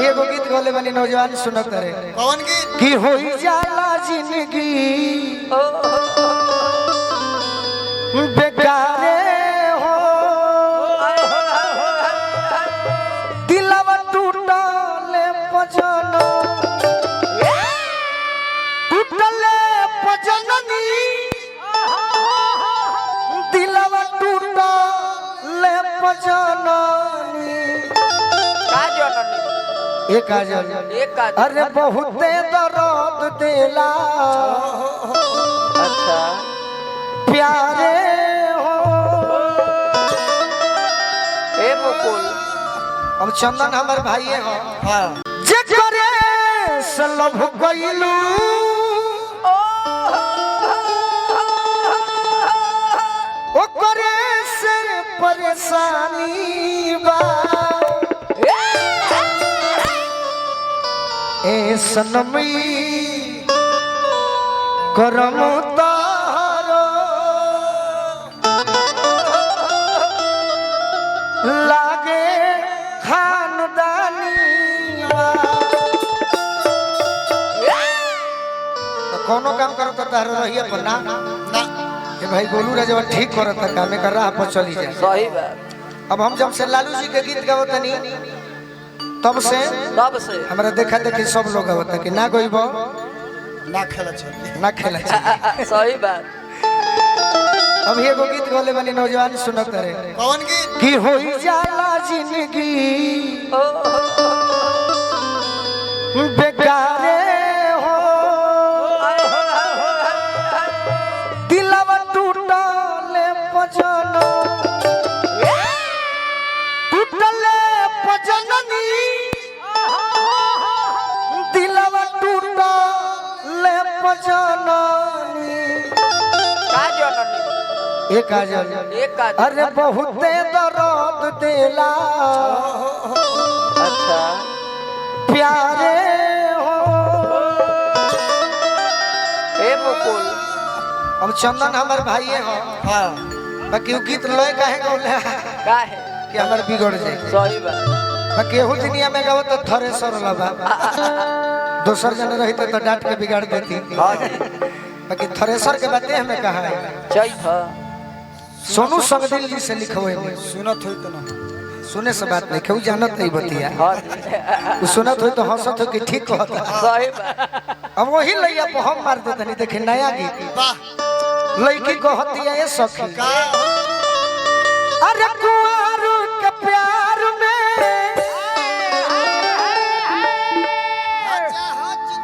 एगो गीत गौले वाली नौजवान सुनत रहे। कौन गीत? कि होई जाला जिंदगी बेकारे हो, दिलवा टूटले पजन टूटले पजननी, दिलवा टूटले पजननी। एक काजल अरे बहुते दर्द देला अच्छा प्यारे हो। ए मुकुल अब चंदन हमार भाई हो हाँ जे करे से लभ गइलू ओ करे से परेशानी बा। ए सनमी करम तारो लागे खानदानी बा। तो कोनो काम करो तो तारो रहिए पर ना ना ये भाई गोलू राजा ठीक करता काम कर रहा पर चली जाए। सही बात। अब हम जब से लालू जी के गीत गावतनी तब से हमरा देखा देखी सब लोग आवता कि ना गइबो ना खेला चाहिए ना खेला चाहिए। सही बात। अब एगो गीत गौले वाली नौजवान सुनत रहे। कौन गीत? कि होई जाला जिंदगी बेकारे हो, दिलवा टूटले पजन टूटले पजननी, दिलवा टूटले पजननी। एक काजल अरे बहुते दर्द देला अच्छा प्यारे हो। ए मुकुल अब चंदन हमार भाई हो हाँ बाकी वो गीत लय काहे गौले का है कि हमार बिगड़ जाए। सही बात। बाकी एहू दुनिया में गावत तो थरे सर लबा दोसर जन रही तो डांट के बिगाड़ देती। बाकी थ्रेसर के बातें हमें कहा है चैत सोनू संगदिल जी से लिखवे में सुनत हो तो ना सुने से बात नहीं क्यों जानत नहीं बतिया वो सुनत हो तो हंसत हो कि ठीक कहता। सही बात। अब वही लैया पे हम मार देते नहीं देखे नया गीत वाह लड़की कहती है ये सखी का अरे कुंवर के प्यार में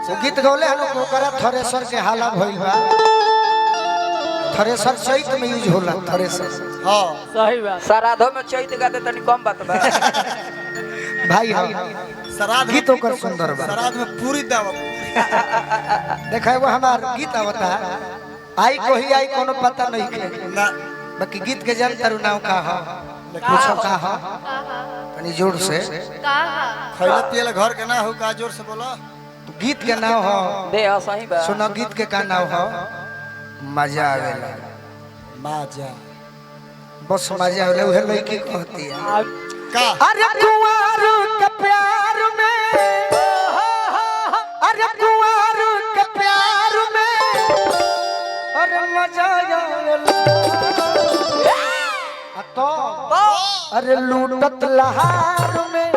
वो गीत गौले हम लोग ओकरा थ्रेसर के हाला भइल बा। थ्रेसर चैत में यूज होला थ्रेसर। हाँ सही बात। श्राद्धों में चैत गाते तनी कम बात बा। भाई हम श्राद्ध गीत ओकर सुंदर बा। श्राद्ध में पूरी दावत देखा वो हमार गीत आवता आई कोही आई कोनो पता नहीं के ना बाकी गीत के जान तारू नाम का हो पूछो का हो तनी जोर से खैला पियला घर के ना हो का जोर से बोलो। गीत के नाम हो दे सही बात। सुनो गीत के का नाम हो मजा आवेला माजा बस मजा आवेला उहे लड़की कहती है का अरे कुंवर के प्यार में अरे कुंवर के प्यार में अरे मजा आवेला तो अरे लूटत लहार में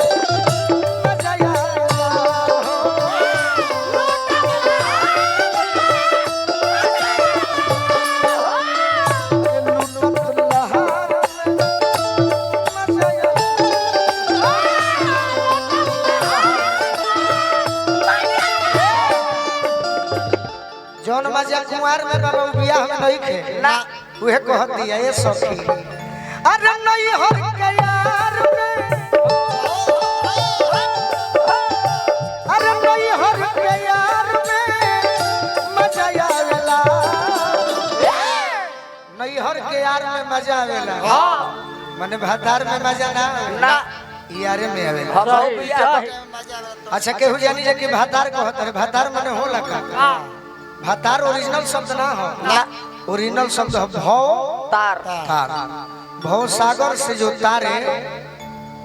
मजा आवेला लूटत लहार में मजा आवेला। जौन मजा कुंवार में बाबा बियाह में नहीं खे ना उहे कहती है ये सखी अरे नहीं हो के यार में अरे नहीं हो के यार में मजा आवेला नहीं हो के यार में मजा आवेला माने भातार में मजा ना ना यारे में आवेला। हम अच्छा केहू जानी जे कि भातार कहत है भातार माने होला का भातार ओरिजिनल शब्द ना हो ना ओरिजिनल शब्द है भव तार तार भव सागर से जो तारे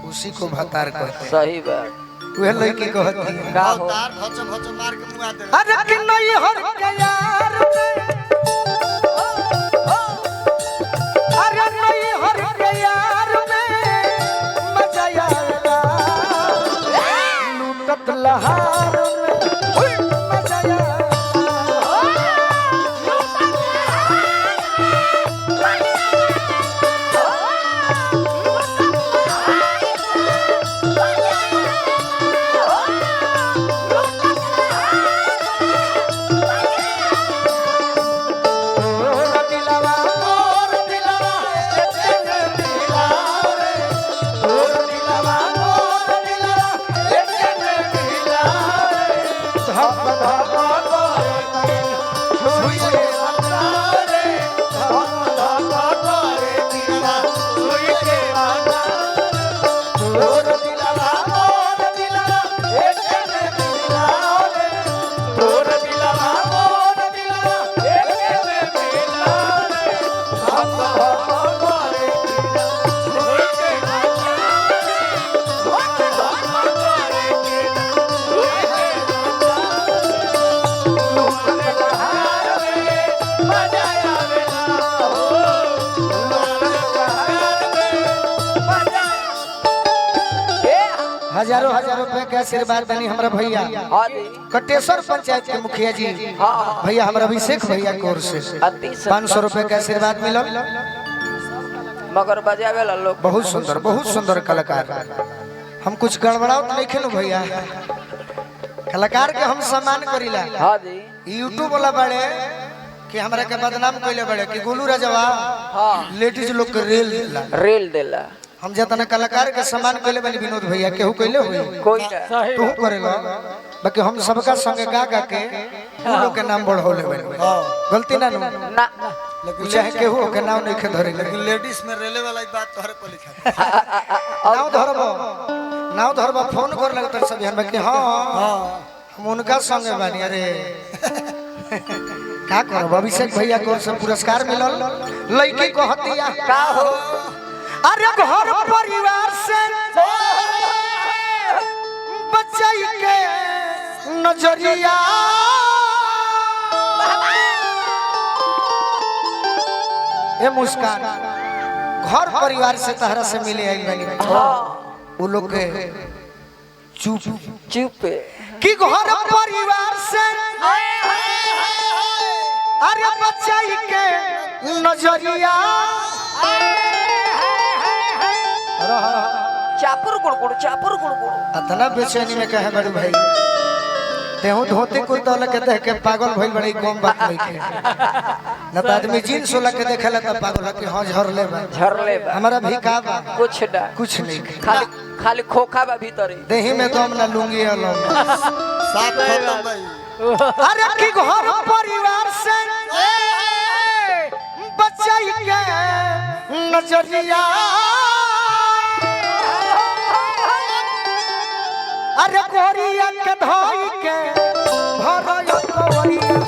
उसी को भतार कहते हैं। सही बात। वे लड़की कहती है का हो अवतार भच भच मार के मुआ दे अरे कि नहीं हर के यार अरे नहीं हर के यार में मजा आएगा लूटत लहार में मजा आएगा हजारों हजारों रुपए के आशीर्वाद देनी हमारा भैया हाँ जी कटेश्वर पंचायत के मुखिया जी हाँ भैया हमारा अभिषेक भैया की ओर से अति 500 रुपए का आशीर्वाद मिला मगर बजावे ला लोग बहुत सुंदर कलाकार हम कुछ गड़बड़ाओ तो नहीं खेलो भैया कलाकार के हम सम्मान करीला हाँ जी यूट्यूब वाला बड़े कि हमरा के बदनाम कइले बड़े कि गोलू राजवा हाँ लेडीज लोग के रेल दिला रेल देला हम जतना कलाकार के सम्मान कइले बनी विनोद भैया केहू कइले होई कोई ना तू करेला बाकी हम सबका संगे गा के तू लोग के नाम बढ़ौले बनी गलती ना नु ना चाहे केहू के नाम नहीं खे धरे लेकिन लेडीज में रेले वाला बात तोहरे पर लिखा नाव धरबा फोन कर लगता सब हम कि हां हम उनका संगे बानी अरे का करब अभिषेक भैया को सब पुरस्कार मिलल लड़की कहतिया का हो अरे घर परिवार से बचाई के नजरिया ए मुस्कान घर परिवार से तहरा से मिले आई बनी वो लोग के चुप चुप कि घर परिवार से अरे बचाई के नजरिया चापुर गुड़गुड़ अतना बेचैनी में कहे बड़े भाई तेहू धोती कुर्ता लगे देख के पागल भइल बड़ी कम बात नहीं के न तो आदमी जींस वाला के देखेला त पागल है कि हां झरले बा हमारा भी का बा कुछ नहीं खाली खाली खोखा बा भीतर देही में दम ना लूंगी अलम साफ खत्म भाई अरे की घर परिवार से बचाई के नजरिया अरे गोरिया के धोई के भरयो कोरिया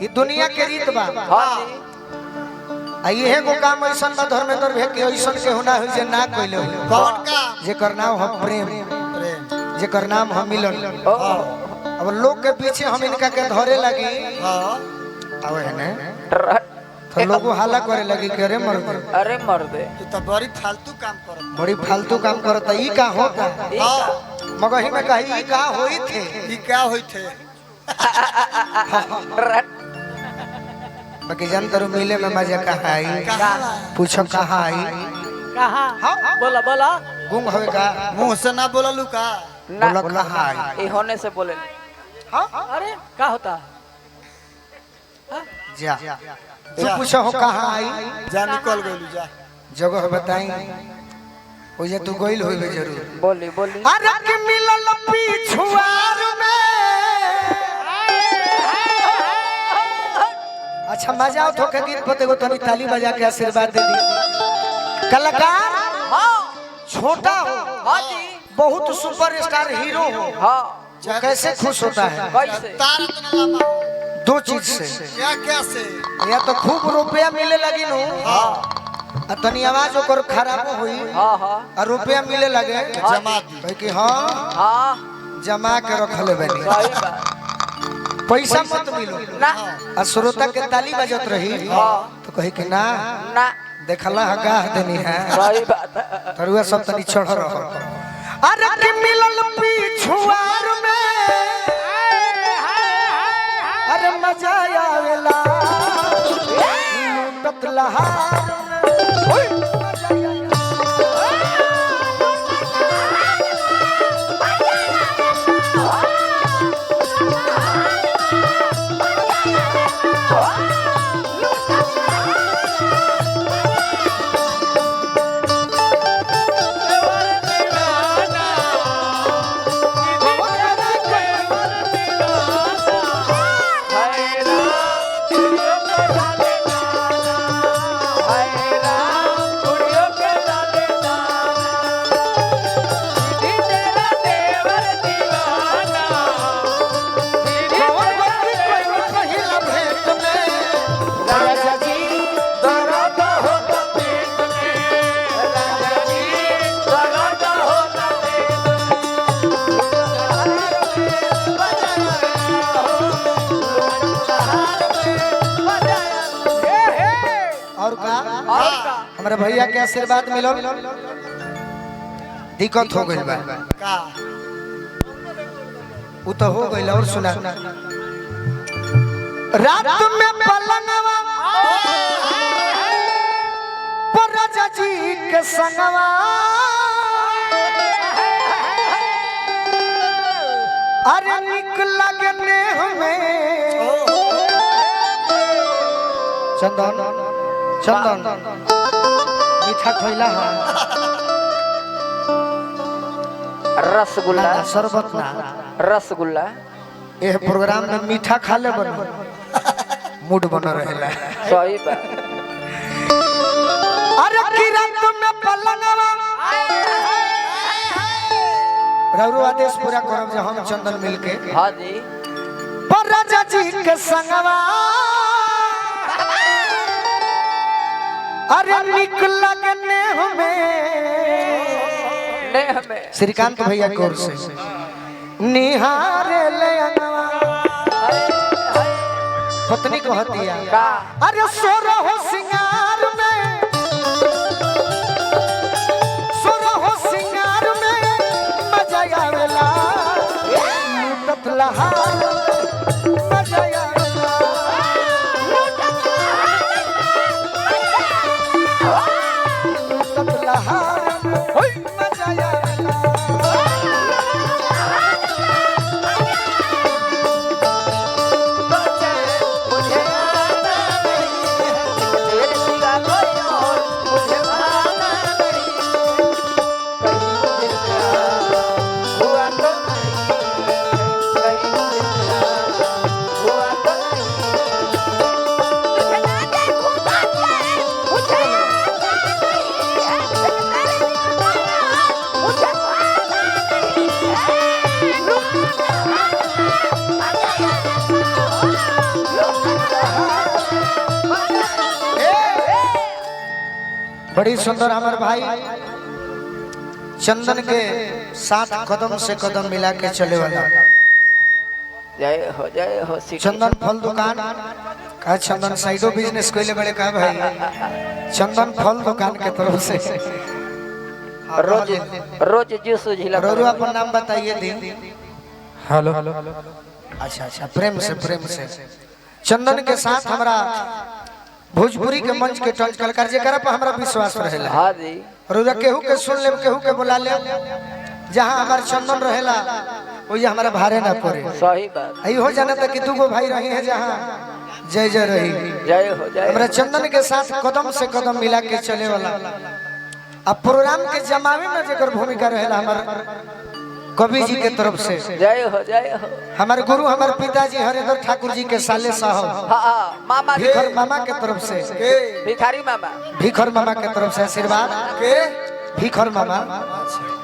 ये दुनिया के रीत बा आई है को काम ऐसन बा धर्मेंद्र भे के ऐसन के होना हो जे ना कइले कौन का जेकर नाम हम प्रेम जेकर नाम हम मिलन अब लोग के पीछे हम इनका के धरे लगी अब है ने तो लोगो हाला करे लगी कि अरे मर दे ये तो बड़ी फालतू काम करत बड़ी फालतू काम करता ई का होता मगही में कही ई का होई थे ई क्या होई थे बाकी जानतर मिले में मजा कहाँ आई पूछो कहाँ आई बोला गुम होवे का मुंह से ना बोललू का बोला कहाँ आई ए होने से बोले अरे का होता जा तू पूछो हो कहाँ आई जा निकल गइलू जा जगह बताई ओ जे तू गइल होइबे जरूर बोली अरे के मिलल पिछुआर में अच्छा मजा आओ ठोके गीत पते को तनी ताली बजा के आशीर्वाद दे दी कलाकार छोटा हो बहुत सुपरस्टार हीरो हो हाँ वो कैसे खुश होता है कैसे तार इतना लंबा दो चीज से। क्या क्या से? या तो खूब रुपया मिले लगी नु आ तनी आवाज ओकर खराब होई हाँ हाँ और रुपया मिले लगे जमा दी। कहे कि हाँ हाँ जमा के रखले बनी सही बात पैसा मत मिलो ना और श्रोता के ताली बजत रही हाँ तो कहे कि ना ना देखला गाह देनी है सही बात है तरुआ सब तनी चढ़ रहो। अरे कि मिलल पिछुआर में अरे मजा आवेला लूटत लहार ओए और का हमारे भैया के आशीर्वाद मिलो दिक्कत हो गई बा का वो तो हो गई और सुना रात में पलंगवा पर राजा जी के संगवा अरे निक लगने हमें चंदन चंदन मीठा खैला है रसगुल्ला शरबत ना रसगुल्ला यह प्रोग्राम में मीठा खा ले बन मूड बना रहेला सही बात अरे किरण में पलंगवा रौरो आदेश पूरा करब जे हम चंदन मिलके हाँ जी पर राजा जी के संगवा अरे निक लगने हमें नहीं हमें श्रीकांत भैया की ओर से निहारे ले अंगवा पत्नी को हतिया का अरे सोरो हो सिंगार में सोरो हो सिंगार में मजा आवेला लूटत लहार मजा आवेला लूटत लहार होय मजा आवेला बड़ी सुंदर हमारे भाई चंदन के साथ कदम से कदम मिला के चले वाला जय हो चंदन फल दुकान का चंदन साइडो बिजनेस कोई बड़े का भाई चंदन फल दुकान के तरफ से रोज रोज जूस झिला रोरू अपन नाम बताइए दी हेलो अच्छा अच्छा प्रेम से चंदन के साथ हमारा भोजपुरी के मंच के टंच कलाकार जेकरा पर हमरा विश्वास रहेला हाँ जी रोरा केहू के सुन ले केहू के बुला ले जहां हमार चंदन रहेला वही हमारा भारे ना पड़े सही बात आई हो जाना तक कि दूगो भाई रही है जहां जय जय रही जय हो जय हमारा चंदन के साथ कदम से कदम मिला के चले वाला अब प्रोग्राम के जमावे में जेकर भूमिका रहेला हमार कवि जी के तरफ से जय हो हमारे गुरु हमारे पिताजी हरिधर ठाकुर जी के साले साहब हाँ मामा भिखर मामा के तरफ से भिखारी मामा भिखर मामा के तरफ से आशीर्वाद के भिखर मामा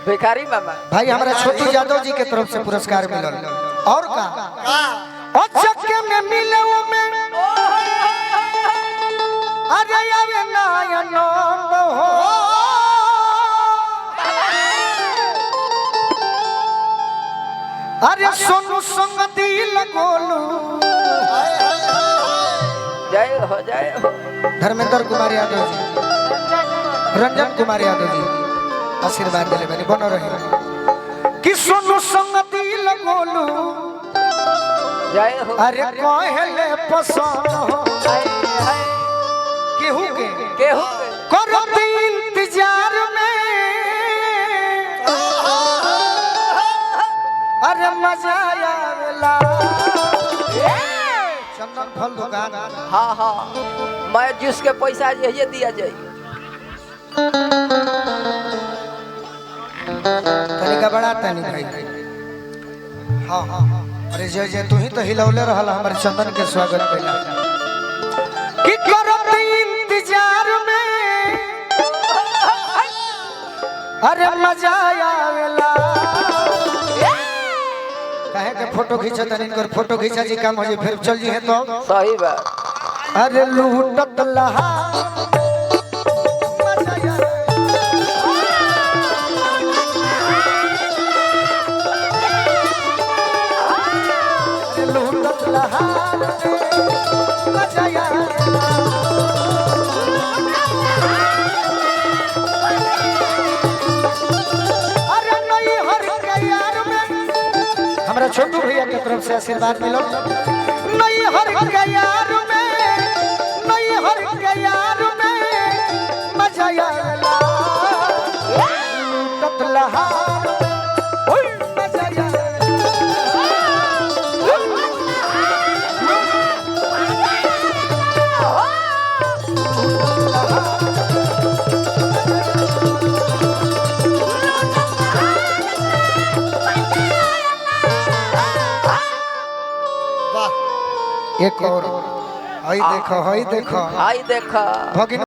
भिखारी मामा भाई हमारा छोटू यादव जी के तरफ से पुरस्कार मिलल और का चक्के में मिले वो में अरे आवे नयन हो अरे सोनू संग दिल गोलू जय हो जय हो। धर्मेंद्र कुमार यादव जी रंजन कुमार यादव जी आशीर्वाद दिले बनी बनो रहे कि सोनू संग दिल गोलू जय हो। अरे कहले पसंद हो केहू के केहू करो इंतजार में अरे मजा आवेला चंदन फल दुकान हाँ हाँ मैं जिसके पैसा यही दिया जाए तनिका बड़ा तनी भाई हाँ हाँ अरे जय जय तू ही तो हिलौले रहल हमारे चंदन के स्वागत कैला कि करत इंतजार में अरे मजा आवेला काहे के फोटो खींचत इनकर फोटो खींचा जी काम हो जी फिर चल जी है तो सही बात। अरे लूटत लहा लूटत लहा मजा अरे नहीं हर के यार में हमरा छोटू भैया के तरफ से आशीर्वाद मिलो नहीं हर के यार में नहीं हर के यार में मजा आला लूटत लहार ओए मजा वाह एक और हई देखो आई देखा भगिन